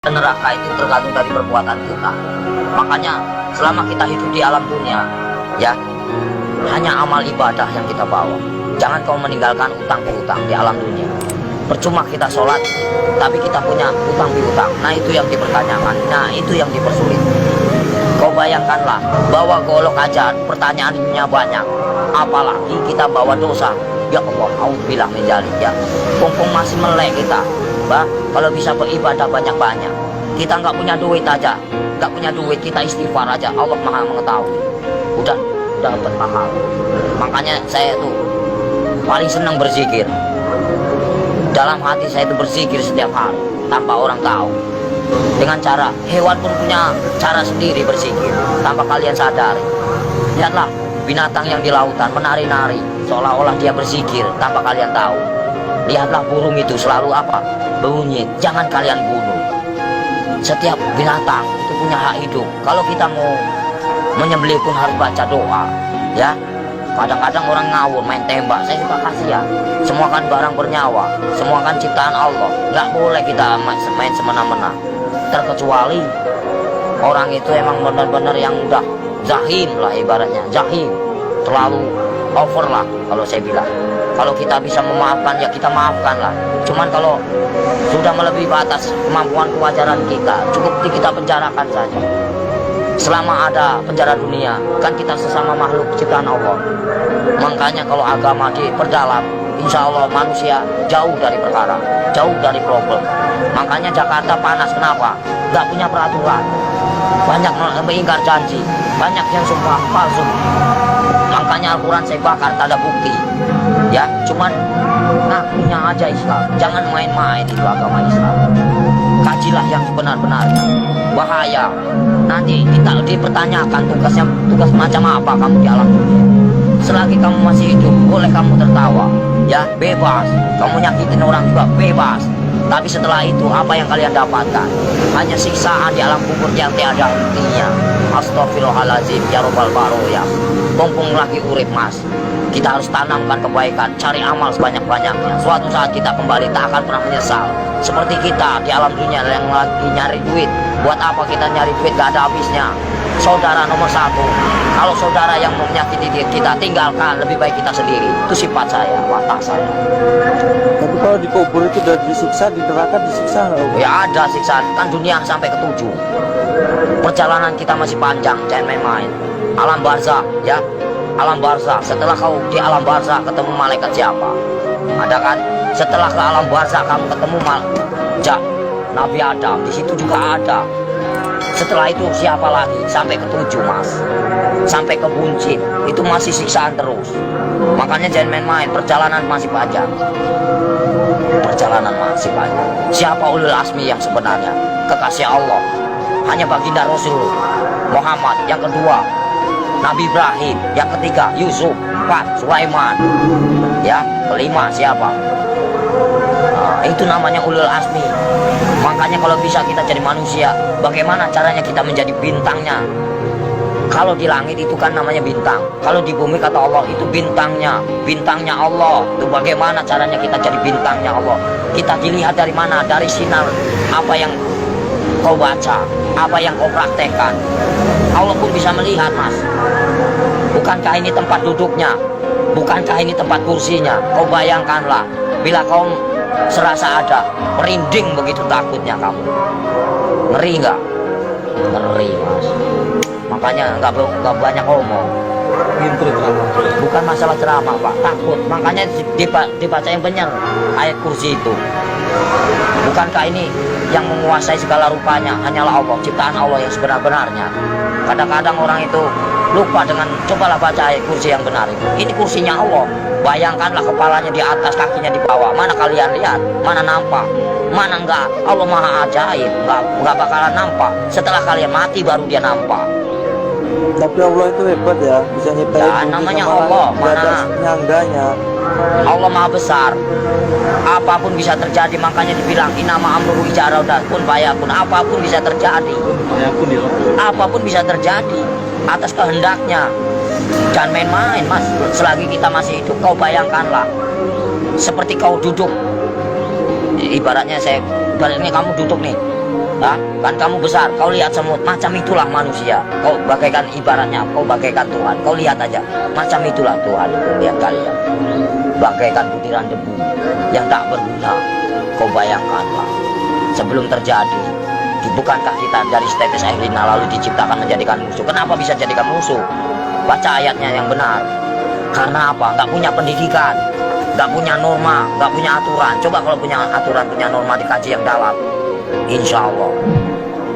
Neraka itu tergantung dari perbuatan kita. Makanya selama kita hidup di alam dunia, ya, hanya amal ibadah yang kita bawa. Jangan kau meninggalkan utang piutang di alam dunia. Percuma kita sholat, tapi kita punya utang piutang. Nah itu yang dipertanyakan, nah itu yang dipersulit. Kau bayangkanlah, bawa golok aja pertanyaannya banyak, apalagi kita bawa dosa. Ya Allah, auzubillah min dzalik ya. Mumpung masih melek kita, bah, kalau bisa beribadah banyak-banyak. Kita nggak punya duit aja, nggak punya duit, kita istighfar aja. Allah Maha mengetahui. Udah dapat mahal. Makanya saya tuh paling senang berzikir. Dalam hati saya itu berzikir setiap hari tanpa orang tahu. Dengan cara hewan pun punya cara sendiri berzikir tanpa kalian sadari. Lihatlah binatang yang di lautan menari-nari seolah-olah dia berzikir tanpa kalian tahu. Lihatlah burung itu selalu apa? Berbunyi. Jangan kalian bunuh. Setiap binatang itu punya hak hidup. Kalau kita mau menyembelih pun harus baca doa, ya. Kadang-kadang orang ngawur main tembak. Saya suka kasihan. Semua kan barang bernyawa, semua kan ciptaan Allah. Nggak boleh kita main semena-mena. Terkecuali orang itu emang benar-benar yang udah zahim lah ibaratnya, zahim, terlalu over lah kalau saya bilang. Kalau kita bisa memaafkan ya kita maafkan lah. Cuman kalau sudah melebihi batas kemampuan kewajaran kita, cukup kita penjarakan saja. Selama ada penjara dunia, kan kita sesama makhluk ciptaan Allah. Makanya kalau agama diperdalam, insya Allah manusia jauh dari perkara, jauh dari problem. Makanya Jakarta panas, kenapa? Gak punya peraturan, banyak mengingkar janji, banyak yang sumpah palsu. Makanya Al-Quran saya bakar, tak ada bukti. Ya, cuman ngakunya aja Islam. Jangan main-main itu agama Islam. Kajilah yang sebenar-benarnya. Bahaya. Nanti kita dipertanyakan tugas macam apa kamu di alam dunia. Selagi kamu masih hidup, boleh kamu tertawa, ya, bebas. Kamu nyakitin orang juga bebas. Tapi setelah itu apa yang kalian dapatkan? Hanya siksaan di alam kubur yang tiada hentinya. Astagfirullahaladzim ya robbal baroya. Mumpung lagi urip mas, kita harus tanamkan kebaikan, cari amal sebanyak-banyaknya. Suatu saat kita kembali tak akan pernah menyesal. Seperti kita di alam dunia yang lagi nyari duit. Buat apa kita nyari duit gak ada habisnya. Saudara nomor satu, kalau saudara yang menyakiti diri kita, tinggalkan. Lebih baik kita sendiri. Itu sifat saya, watak saya. Tapi kalau di kubur itu udah disiksa, di neraka disiksa nggak? Ya ada siksaan, kan dunia sampai ke-7. Perjalanan kita masih panjang, jangan main-main. Alam barzakh, ya, alam barzakh. Setelah kau di alam barzakh ketemu malaikat siapa? Ada kan? Setelah ke alam barzakh kamu ketemu Nabi Adam, di situ juga ada. Setelah itu siapa lagi? Sampai ke-7 mas, sampai ke buncit, itu masih siksaan terus. Makanya jangan main-main, perjalanan masih panjang. Perjalanan masih panjang. Siapa ulul asmi yang sebenarnya? Kekasih Allah, hanya baginda Rasul Muhammad. Yang kedua Nabi Ibrahim. Yang ketiga Yusuf. 4 Sulaiman. Ya, kelima siapa? Itu namanya ulul asmi. Makanya kalau bisa kita jadi manusia, bagaimana caranya kita menjadi bintangnya? Kalau di langit itu kan namanya bintang. Kalau di bumi kata Allah itu bintangnya, bintangnya Allah. Itu bagaimana caranya kita jadi bintangnya Allah? Kita dilihat dari mana? Dari sinar apa yang kau baca, apa yang kau praktekkan. Allah pun bisa melihat mas. Bukankah ini tempat duduknya? Bukankah ini tempat kursinya? Kau bayangkanlah, bila kau serasa ada merinding begitu takutnya kamu. Ngeri nggak? Ngeri mas. Makanya nggak banyak ngomong. Bukan masalah ceramah pak, takut. Makanya dibaca yang benar ayat kursi itu. Bukankah ini yang menguasai segala rupanya hanyalah Allah, ciptaan Allah yang sebenar-benarnya. Kadang-kadang orang itu lupa dengan cobalah baca ayat kursi yang benar itu. Ini kursinya Allah. Bayangkanlah kepalanya di atas, kakinya di bawah. Mana kalian lihat? Mana nampak? Mana enggak? Allah maha ajaib. Enggak bakalan nampak. Setelah kalian mati baru dia nampak. Tapi Allah itu hebat ya, bisa nyiptain Ya, namanya Allah, mana nyangganya. Allah maha besar. Apapun bisa terjadi, makanya dibilang inama amruhu idza arada kun fayakun. Apapun bisa terjadi. Apapun bisa terjadi atas kehendaknya. Jangan main-main mas. Selagi kita masih hidup, kau bayangkanlah seperti kau duduk, ibaratnya kamu duduk nih, Kan kamu besar, kau lihat semut, macam itulah manusia. Kau bagaikan ibaratnya, kau bagaikan Tuhan. Kau lihat aja, macam itulah Tuhan itu, lihat kalian. Bagaikan butiran debu yang tak berguna. Kau bayangkanlah, sebelum terjadi, bukankah kita dari tetes air lina lalu diciptakan menjadikan musuh? Kenapa bisa jadikan musuh? Baca ayatnya yang benar. Karena apa? Nggak punya pendidikan, nggak punya norma, nggak punya aturan. Coba kalau punya aturan, punya norma, dikaji yang dalam, insya Allah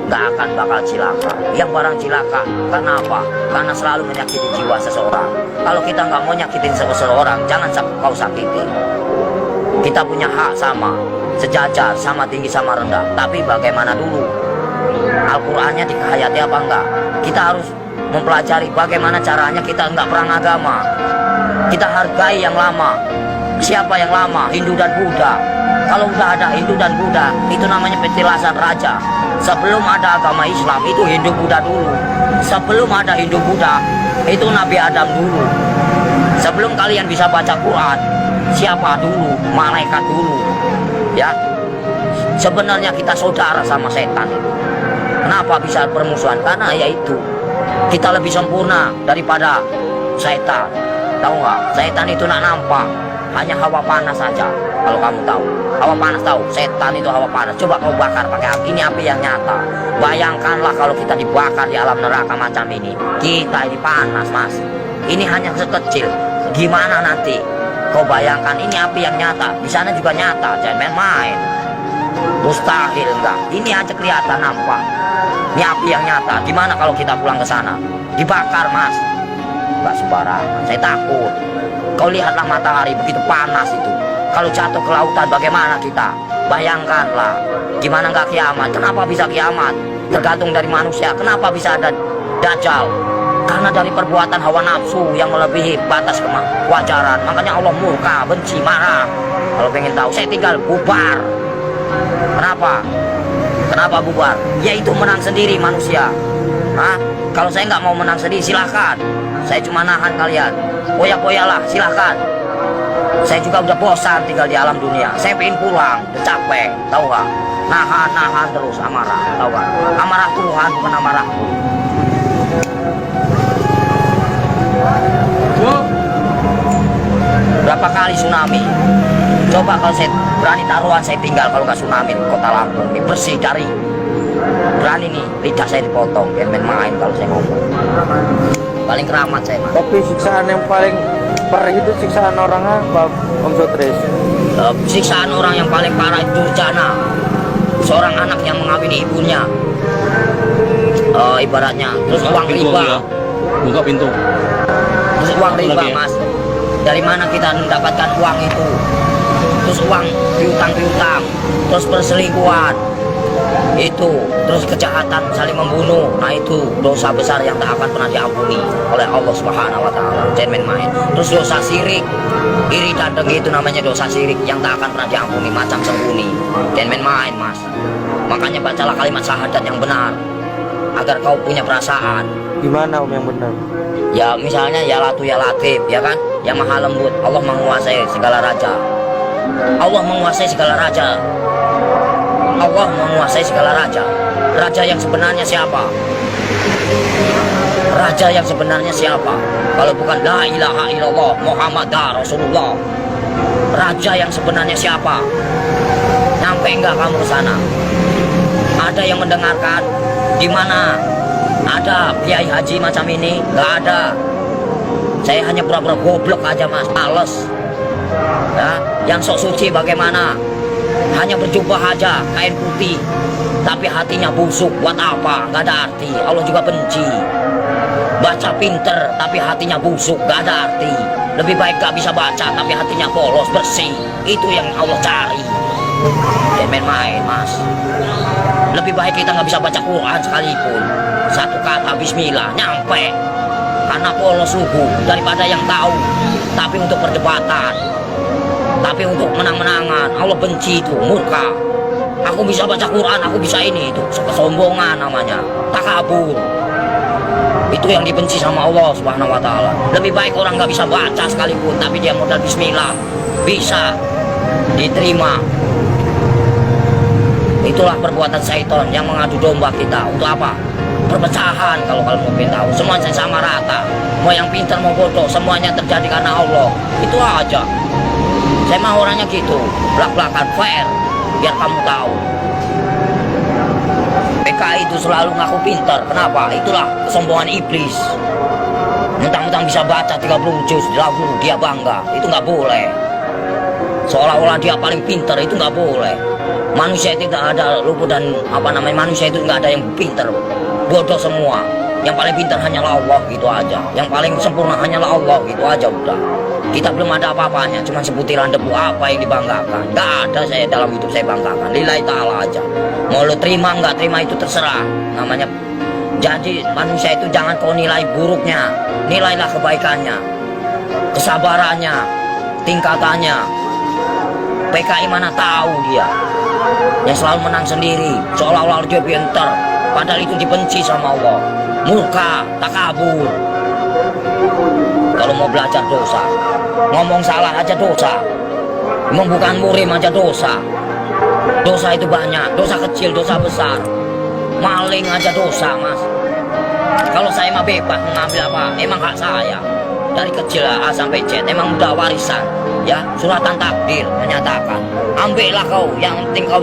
nggak akan bakal cilaka. Yang barang cilaka, karena apa? Karena selalu menyakiti jiwa seseorang. Kalau kita nggak mau nyakitin seseorang, jangan kau sakiti. Kita punya hak sama, sejajar, sama tinggi, sama rendah. Tapi bagaimana dulu? Al-Qur'annya dihayati apa enggak? Kita harus mempelajari bagaimana caranya kita enggak perang agama. Kita hargai yang lama. Siapa yang lama? Hindu dan Buddha. Kalau udah ada Hindu dan Buddha, itu namanya petilasan raja. Sebelum ada agama Islam, itu Hindu Buddha dulu. Sebelum ada Hindu Buddha, itu Nabi Adam dulu. Sebelum kalian bisa baca Quran, siapa dulu? Malaikat dulu. Ya. Sebenarnya kita saudara sama setan itu. Kenapa bisa permusuhan? Karena yaitu kita lebih sempurna daripada setan. Tahu nggak? Setan itu nak nampak, hanya hawa panas saja. Kalau kamu tahu, hawa panas tahu. Setan itu hawa panas. Coba kau bakar pakai api, ini api yang nyata. Bayangkanlah kalau kita dibakar di alam neraka macam ini. Kita ini panas, mas. Ini hanya sekecil. Gimana nanti? Kau bayangkan ini api yang nyata. Di sana juga nyata. Jangan main-main. Mustahil enggak. Ini aja kelihatan nampak. Ini api yang nyata. Gimana kalau kita pulang ke sana? Dibakar, mas. Enggak sembarangan. Saya takut. Kau lihatlah matahari begitu panas itu. Kalau jatuh ke lautan bagaimana kita? Bayangkanlah. Gimana enggak kiamat? Kenapa bisa kiamat? Tergantung dari manusia. Kenapa bisa ada Dajjal? Karena dari perbuatan hawa nafsu yang melebihi batas kewajaran. Makanya Allah murka, benci, marah. Kalau pengen tahu, saya tinggal bubar. Kenapa? Kenapa bubar? Yaitu menang sendiri manusia. Kalau saya nggak mau menang sendiri, silahkan. Saya cuma nahan kalian. Boya-boyalah, silahkan. Saya juga udah bosan tinggal di alam dunia. Saya pengen pulang, udah capek, tahu nggak? Nahan terus amarah, tahu nggak? Amarah Tuhan bukan amarahku. Berapa kali tsunami? Coba kalau saya berani taruhan, saya tinggal kalau nggak tsunami di kota Lampung. Ini bersih dari berani nih, lidah saya dipotong. Jangan main kalau saya ngomong. Paling keramat saya, mas. Tapi siksaan yang paling perih itu siksaan orang apa, Om Sotris? Siksaan orang yang paling parah itu durjana. Seorang anak yang mengawini ibunya. Ibaratnya. Terus uang riba. Buka pintu. Terus uang riba, ya? mas. Dari mana kita mendapatkan uang itu? Terus uang piutang, terus perselingkuhan, itu, terus kejahatan saling membunuh. Nah itu dosa besar yang tak akan pernah diampuni oleh Allah Subhanahu Wa Taala. Jangan main-main. Terus dosa syirik, iri dan dengki, itu namanya dosa syirik yang tak akan pernah diampuni, macam sembunyi. Jangan main-main, mas. Makanya bacalah kalimat syahadat yang benar agar kau punya perasaan. Gimana Om yang benar? Ya misalnya ya Latu ya Latif, ya kan? Yang maha lembut. Allah menguasai segala raja. Allah menguasai segala raja. Allah menguasai segala raja. Raja yang sebenarnya siapa? Raja yang sebenarnya siapa? Kalau bukan la ilaha illallah Muhammad Rasulullah. Raja yang sebenarnya siapa? Nyampe enggak kamu ke sana? Ada yang mendengarkan? Di mana ada kiai haji macam ini? Nggak ada. Saya hanya pura-pura goblok aja, mas. Males. Ya, yang sok suci bagaimana? Hanya berjubah aja, kain putih, tapi hatinya busuk. Buat apa? Nggak ada arti. Allah juga benci. Baca pinter, tapi hatinya busuk, nggak ada arti. Lebih baik nggak bisa baca, tapi hatinya polos, bersih. Itu yang Allah cari. Jangan main-main, mas. Lebih baik kita nggak bisa baca Quran sekalipun. Satu kata Bismillah nyampe. Karena polos lugu daripada yang tahu, tapi untuk perdebatan, tapi untuk menang-menangan. Allah benci itu, murka. Aku bisa baca Quran, aku bisa ini, itu kesombongan namanya, takabur. Itu yang dibenci sama Allah Subhanahu Wa Taala. Lebih baik orang nggak bisa baca sekalipun, tapi dia modal Bismillah bisa diterima. Itulah perbuatan syaitan yang mengadu domba kita. Untuk apa? Perpecahan. Kalau kalian mau tahu, semuanya sama rata. Mau yang pintar mau bodoh, semuanya terjadi karena Allah. Itu aja. Saya mah orangnya gitu, belak-belakan fair, biar kamu tahu. PKI itu selalu ngaku pintar. Kenapa? Itulah kesombongan iblis. Mentang-mentang bisa baca 30 juz di lagu, dia bangga. Itu nggak boleh. Seolah-olah dia paling pintar, itu nggak boleh. Manusia itu tidak ada luput dan manusia itu nggak ada yang pintar, bodoh semua. Yang paling pintar hanyalah Allah, gitu aja. Yang paling sempurna hanyalah Allah, gitu aja udah. Kita belum ada apa-apanya, cuma sebutiran debu. Apa yang dibanggakan? Nggak ada saya dalam hidup saya banggakan. Lillahi ta'ala aja. Mau lo terima nggak terima itu terserah. Namanya. Jadi manusia itu jangan kau nilai buruknya, nilailah kebaikannya, kesabarannya, tingkatannya. PKI mana tahu dia yang selalu menang sendiri, seolah-olah dia pintar, padahal itu dibenci sama Allah. Murka, takabur. Kalau mau belajar dosa, ngomong salah aja dosa, bukan murim aja dosa. Dosa itu banyak, dosa kecil, dosa besar. Maling aja dosa, mas. Kalau saya mah bebas mengambil apa, emang hak saya. Dari kecil A sampai Z, emang udah warisan. Ya, suratan takdir menyatakan, ambillah kau, yang penting kau